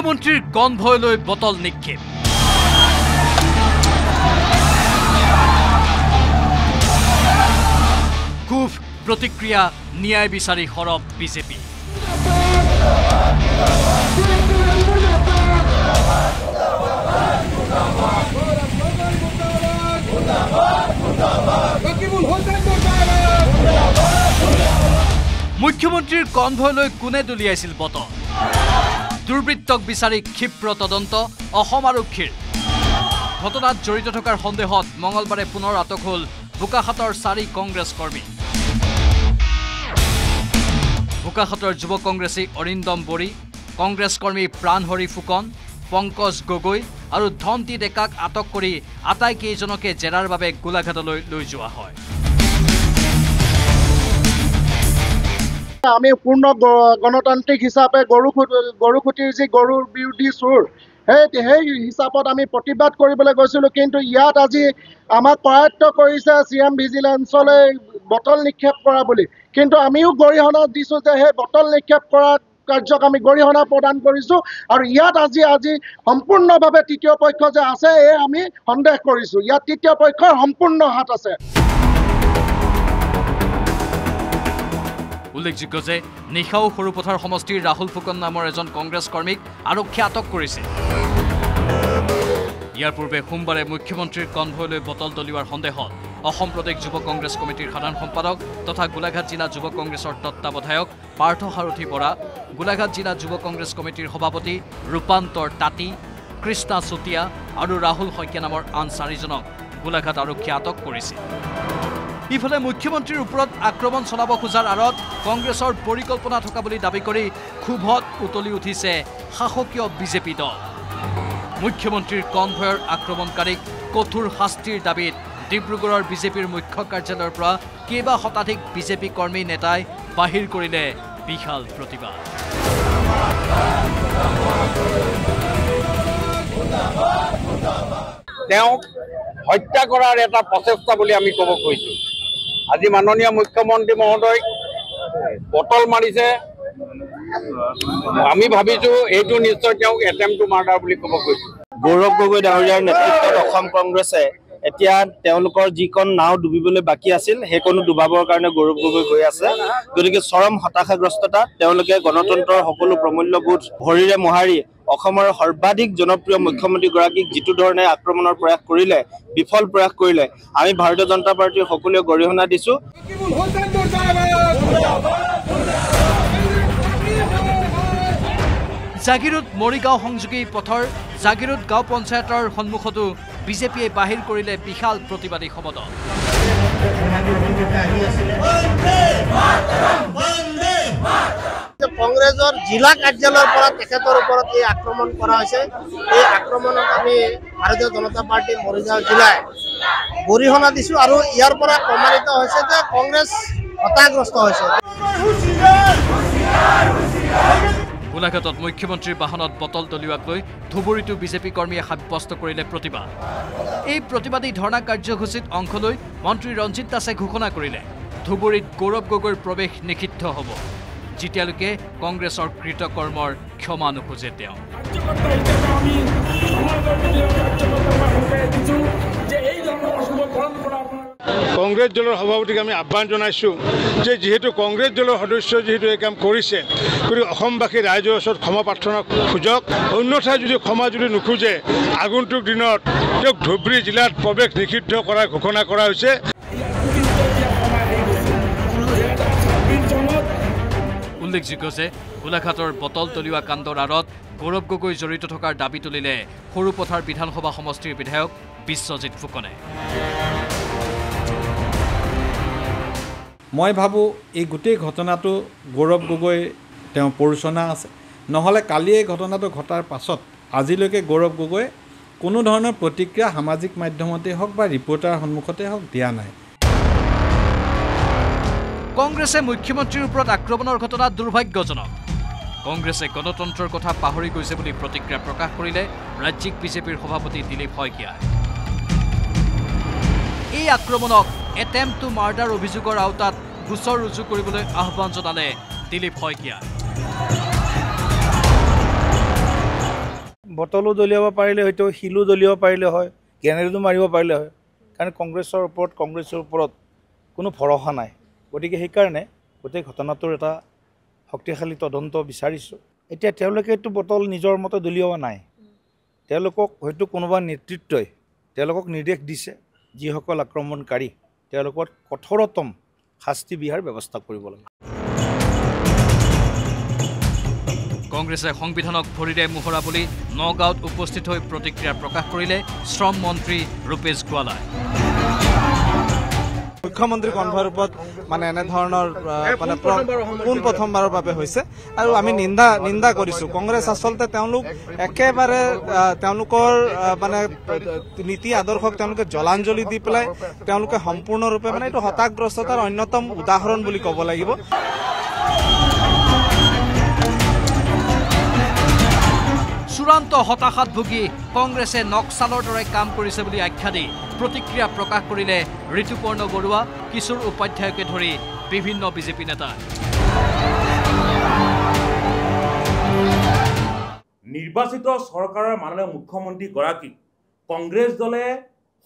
মুখ্যমন্ত্ৰীৰ কনভয়লৈ বটল নিক্ষেপ খুব প্ৰতিক্ৰিয়া ন্যায় বিচাৰি সৰব বিজেপি মুখ্যমন্ত্ৰীৰ কনভয়লৈ কোনে দলিয়াইছিল বটল দুৰ্বৃত্তক বিচাৰি ক্ষিপ্ৰ তদন্ত অসম আৰক্ষীৰ ঘটনাত জড়িত থকাৰ সন্দেহত মঙলবাৰে পুনৰ আটক হ'ল বোকাখাতৰ 4 কংগ্ৰেছ কৰ্মী বোকাখাতৰ যুৱ কংগ্ৰেছী অৰিন্দম বৰী কংগ্ৰেছ কৰ্মী প্ৰাণহৰি ফুকন পংকজ গগৈ আৰু ধন্তি ডেকাক আটক কৰি আটাইকেইজনকে জেৰাৰ বাবে গোলাঘাটলৈ লৈ যোৱা হয় আমি পূৰ্ণ গণতান্ত্ৰিক হিচাপে গৰুখুটিৰ যি গৰুৰ বিৰোধী চুৰ সেই হিচাপত আমি প্ৰতিবাদ কৰিবলৈ গৈছিলোঁ কিন্তু ইয়াত আজি আমাক কৰায়ত্ব কৰিছে চিএম ভিজিলেন্সলৈ বটল নিক্ষেপ কৰা বুলি কিন্তু আমিও গৰিহণা দিছোঁ যে সেই বটল নিক্ষেপ কৰা কাৰ্যক আমি গৰিহণা প্ৰদান কৰিছোঁ আৰু ইয়াত আজি সম্পূৰ্ণভাৱে তৃতীয় পক্ষ যে আছে এই আমি সন্দেহ কৰিছোঁ ইয়াত তৃতীয় পক্ষৰ সম্পূৰ্ণ হাত আছে উল্লেখযোগ্য যে নিশাও সৰুপথাৰ সমষ্টিৰ ৰাহুল ফুকন নামৰ এজন কংগ্ৰেছ কৰ্মীক আৰক্ষীয়ে আটক কৰিছে ইয়াৰ পূৰ্বে সোমবাৰে মুখ্যমন্ত্ৰীৰ কনভয়লৈ বটল দলিওৱাৰ সন্দেহত অসম প্ৰদেশ যুৱ কংগ্ৰেছ কমিটিৰ সাধাৰণ সম্পাদক তথা গোলাঘাট জিলা যুৱ কংগ্ৰেছৰ তত্ত্বাৱধায়ক পাৰ্থ সাৰথী বৰা গোলাঘাট জিলা যুৱ কংগ্ৰেছ কমিটিৰ সভাপতি ৰূপান্তৰ তাঁতী কৃষ্ণা চুতীয়া আৰু ৰাহুল শইকীয়া নামৰ আন 4জনক গোলাঘাট আৰক্ষীয়ে আটক কৰিছে ইফালে মুখ্যমন্ত্ৰীৰ ওপৰত আক্ৰমণ চলাব খোজাৰ আঁৰত কংগ্ৰেছৰ পৰিকল্পনা থকা বুলি দাবী কৰি ক্ষোভত উতলি উঠিছে শাসকীয় বিজেপি দল মুখ্যমন্ত্ৰীৰ কনভয়ৰ আক্ৰমণকাৰীক কঠোৰ শাস্তিৰ দাবীত ডিব্ৰুগড়ৰ বিজেপিৰ মুখ্য কাৰ্যালয়ৰ পৰা কেইবা শতাধিক বিজেপি কৰ্মী নেতাই বাহিৰ কৰিলে বিশাল প্ৰতিবাদ তেওঁক হত্যা কৰাৰ এটা প্ৰচেষ্টা বুলি আমি ক'ব খুজিছোঁ আজি মাননীয় মুখ্যমন্ত্ৰী মহোদয় বটল মাৰিছে আমি ভাবিছোঁ এইটো নিশ্চয় তেওঁক এটেম্প টু মাৰ্ডাৰ বুলি ক'ব খুজিছোঁ গৌৰৱ গগৈ ডাঙৰীয়াৰ নেতৃত্বত অসম কংগ্ৰেছে এতিয়া তেওঁলোকৰ যিখন নাও ডুবিবলৈ বাকী আছিল সেইকণো ডুবাবৰ কাৰণে গৌৰৱ গগৈ গৈ আছে গতিকে চৰম হতাশাগ্ৰস্ততা তেওঁলোকে গণতন্ত্ৰৰ সকলো প্ৰমূল্যবোধ ভৰিৰে মোহাৰি অসমৰ সৰ্বাধিক জনপ্ৰিয় মুখ্যমন্ত্ৰীগৰাকীক যিটো ধৰণে আক্ৰমণৰ প্ৰয়াস কৰিলে বিফল প্ৰয়াস কৰিলে আমি ভাৰতীয় জনতা পাৰ্টিৰ সকলোৱে গৰিহণা দিছোঁ জাগিৰোড মৰিগাঁও সংযোগী পথৰ জাগিৰোড গাঁও পঞ্চায়তৰ সন্মুখতো বিজেপিয়ে বাহিৰ কৰিলে বিশাল প্ৰতিবাদী সমদল কংগ্ৰেছৰ জিলা কাৰ্যালয়ৰ পৰা তেখেতৰ ওপৰত এই আক্ৰমণ কৰা হৈছে এই আক্ৰমণক আমি ভাৰতীয় জনতা পাৰ্টি মৰিগাঁও জিলাই গৰিহণা দিছোঁ আৰু ইয়াৰ পৰা প্ৰমাণিত হৈছে যে কংগ্ৰেছ হতাশাগ্ৰস্ত হৈছে গোলাঘাটত মুখ্যমন্ত্ৰীৰ বাহনত বটল দলিওৱাক লৈ ধুবুৰীতো বিজেপি কৰ্মীয়ে সাব্যস্ত কৰিলে প্ৰতিবাদ এই প্ৰতিবাদী ধৰ্ণা কাৰ্যসূচীত অংশ লৈ মন্ত্ৰী ৰঞ্জিত দাসে ঘোষণা কৰিলে ধুবুৰীত গৌৰৱ গগৈৰ প্ৰৱেশ নিষিদ্ধ হ'ব যেতিয়ালৈকে কংগ্ৰেছৰ কৃতকৰ্মৰ ক্ষমা নোখোজে তেওঁ কংগ্ৰেছ দলৰ সভাপতিক আমি আহ্বান জনাইছোঁ যে যিহেতু কংগ্ৰেছ দলৰ সদস্য যিহেতু এই কাম কৰিছে গতিকে অসমবাসী ৰাইজৰ ওচৰত ক্ষমা প্ৰাৰ্থনা খোজক অন্যথা যদি ক্ষমা যদি নোখোজে আগন্তুক দিনত তেওঁক ধুবুৰী জিলাত প্ৰৱেশ নিষিদ্ধ কৰাৰ ঘোষণা কৰা হৈছে উল্লেখযোগ্য যে গোলাঘাটৰ বটল দলিওৱা কাণ্ডৰ আঁৰত গৌৰৱ গগৈ জড়িত থকাৰ দাবী তুলিলে সৰুপথাৰ বিধানসভা সমষ্টিৰ বিধায়ক বিশ্বজিৎ ফুকনে মই ভাবোঁ এই গোটেই ঘটনাটো গৌৰৱ গগৈ তেওঁ পৰিচালনা আছে নহ'লে কালি এই ঘটনাটো ঘটাৰ পাছত আজিলৈকে গৌৰৱ গগৈ কোনো ধৰণৰ প্ৰতিক্ৰিয়া সামাজিক মাধ্যমতেই হওক বা ৰিপৰ্টাৰ সন্মুখতে হওক দিয়া নাই কংগ্ৰেছে মুখ্যমন্ত্ৰীৰ ওপৰত আক্ৰমণৰ ঘটনা দুৰ্ভাগ্যজনক কংগ্ৰেছে গণতন্ত্ৰৰ কথা পাহৰি গৈছে বুলি প্ৰতিক্ৰিয়া প্ৰকাশ কৰিলে ৰাজ্যিক বিজেপিৰ সভাপতি দিলীপ শইকীয়াই এই আক্ৰমণক এটেম্প টু মাৰ্ডাৰ অভিযোগৰ আওতাত গোচৰ ৰুজু কৰিবলৈ আহ্বান জনালে দিলীপ শইকীয়া বটলো দলিয়াব পাৰিলে হয়তো শিলো দলিয়াব পাৰিলে হয়, গ্ৰেনেডো মাৰিব পাৰিলে হয়, কাৰণ কংগ্ৰেছৰ ওপৰত কোনো ভৰসা নাই। গতিকে সেইকাৰণে গোটেই ঘটনাটোৰ এটা শক্তিশালী তদন্ত বিচাৰিছোঁ। এতিয়া তেওঁলোকেতো বটল নিজৰ মতে দলিওৱা নাই, তেওঁলোকক হয়তো কোনোবা নেতৃত্বই তেওঁলোকক নিৰ্দেশ দিছে যিসকল আক্ৰমণকাৰী তেওঁলোকৰ কঠোৰতম শাস্তি বিহাৰ ব্যৱস্থা কৰিব লাগে। কংগ্ৰেছে সংবিধানক ভৰিৰে মোহৰা বুলি নগাঁৱত উপস্থিত হৈ প্ৰতিক্ৰিয়া প্ৰকাশ কৰিলে শ্ৰম মন্ত্ৰী ৰূপেশ গোৱালাই। মুখ্যমন্ত্ৰী কনভয়ৰ ওপৰত মানে এনেধৰণৰ মানে প্ৰথমবাৰৰ বাবে হৈছে আৰু আমি নিন্দা কৰিছোঁ। কংগ্ৰেছ আচলতে তেওঁলোক একেবাৰে তেওঁলোকৰ মানে নীতি আদৰ্শক তেওঁলোকে জলাঞ্জলি দি পেলাই তেওঁলোকে সম্পূৰ্ণৰূপে মানে এইটো হতাশগ্ৰস্ততাৰ অন্যতম উদাহৰণ বুলি ক'ব লাগিব। চূড়ান্ত হতাশাত ভুগি কংগ্ৰেছে নক্সালৰ দৰে কাম কৰিছে বুলি আখ্যা দি প্ৰতিক্ৰিয়া প্ৰকাশ কৰিলে ঋতুপৰ্ণ বৰুৱা, কিশোৰ উপাধ্যায়কে ধৰি বিভিন্ন বিজেপি নেতা। নিৰ্বাচিত চৰকাৰৰ মাননীয় মুখ্যমন্ত্ৰীগৰাকীক কংগ্ৰেছ দলে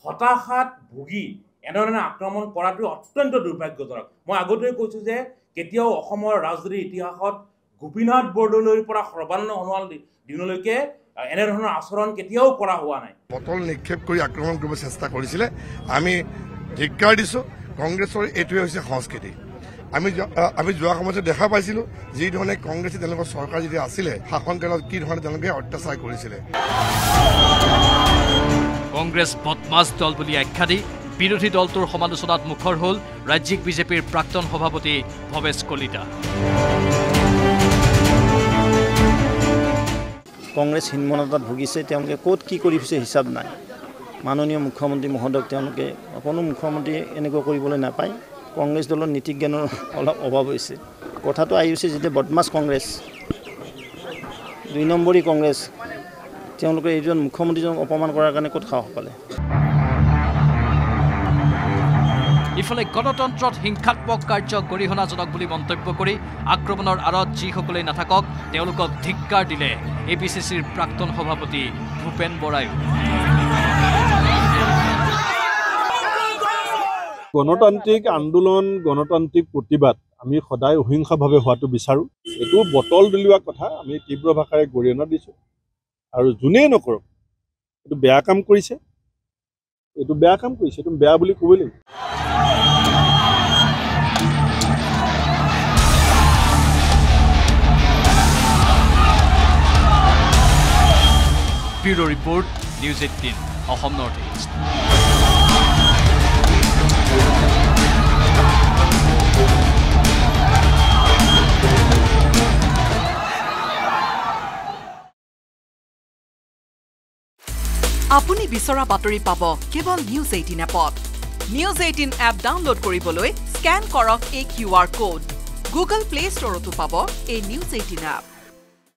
হতাশাত ভুগি এনেধৰণে আক্ৰমণ কৰাটো অত্যন্ত দুৰ্ভাগ্যজনক। মই আগতেই কৈছোঁ যে কেতিয়াও অসমৰ ৰাজনীতিৰ ইতিহাসত গোপীনাথ বৰদলৈৰ পৰা সৰ্বানন্দ সোণোৱাল দিনলৈকে এনেধৰণৰ আচৰণ কেতিয়াও কৰা হোৱা নাই। বটল নিক্ষেপ কৰি আক্ৰমণ কৰিব চেষ্টা কৰিছিলে, আমি ধিক্কাৰ দিছোঁ। কংগ্ৰেছৰ এইটোৱে হৈছে সংস্কৃতি। আমি যোৱা সময়তে দেখা পাইছিলোঁ যিধৰণে কংগ্ৰেছে তেওঁলোকৰ চৰকাৰ যেতিয়া আছিলে শাসনকালত কি ধৰণে তেওঁলোকে অত্যাচাৰ কৰিছিলে। কংগ্ৰেছ বদমাছ দল বুলি আখ্যা দি বিৰোধী দলটোৰ সমালোচনাত মুখৰ হ'ল ৰাজ্যিক বিজেপিৰ প্ৰাক্তন সভাপতি ভৱেশ কলিতা। কংগ্ৰেছ হীনমন্যতাত ভুগিছে, তেওঁলোকে ক'ত কি কৰি ফুৰিছে হিচাপ নাই। মাননীয় মুখ্যমন্ত্ৰী মহোদয়ক তেওঁলোকে কোনো মুখ্যমন্ত্ৰীয়ে এনেকুৱা কৰিবলৈ নাপায়। কংগ্ৰেছ দলৰ নীতি জ্ঞানৰ অলপ অভাৱ হৈছে। কথাটো আহিছে যেতিয়া বদমাছ কংগ্ৰেছ, 2 নম্বৰী কংগ্ৰেছ, তেওঁলোকে এইজন মুখ্যমন্ত্ৰীজনক অপমান কৰাৰ কাৰণে ক'ত সাহস পালে। ইফালে গণতন্ত্ৰত হিংসাত্মক কাৰ্য গৰিহণাজনক বুলি মন্তব্য কৰি আক্ৰমণৰ আঁৰত যিসকলেই নাথাকক তেওঁলোকক ধিক্কাৰ দিলে ABCCৰ প্ৰাক্তন সভাপতি ভূপেন বৰায়ো। গণতান্ত্ৰিক আন্দোলন, গণতান্ত্ৰিক প্ৰতিবাদ আমি সদায় অহিংসাভাৱে হোৱাটো বিচাৰোঁ। এইটো বটল দলিওৱা কথা আমি তীব্ৰ ভাষাৰে গৰিহণা দিছোঁ আৰু যোনেই নকৰক এইটো বেয়া কাম কৰিছে, এইটো বেয়া বুলি ক'বই লাগিব। Bureau report, news 18 Assam north east. আপুনি বিচৰা বাতৰি পাব কেৱল নিউজ 18 এপত। নিউজ 18 এপ ডাউনলোড কৰিবলৈ স্কেন কৰক এই QR কোড। গুগল প্লে ষ্টৰতো পাব এই নিউজ 18 এপ।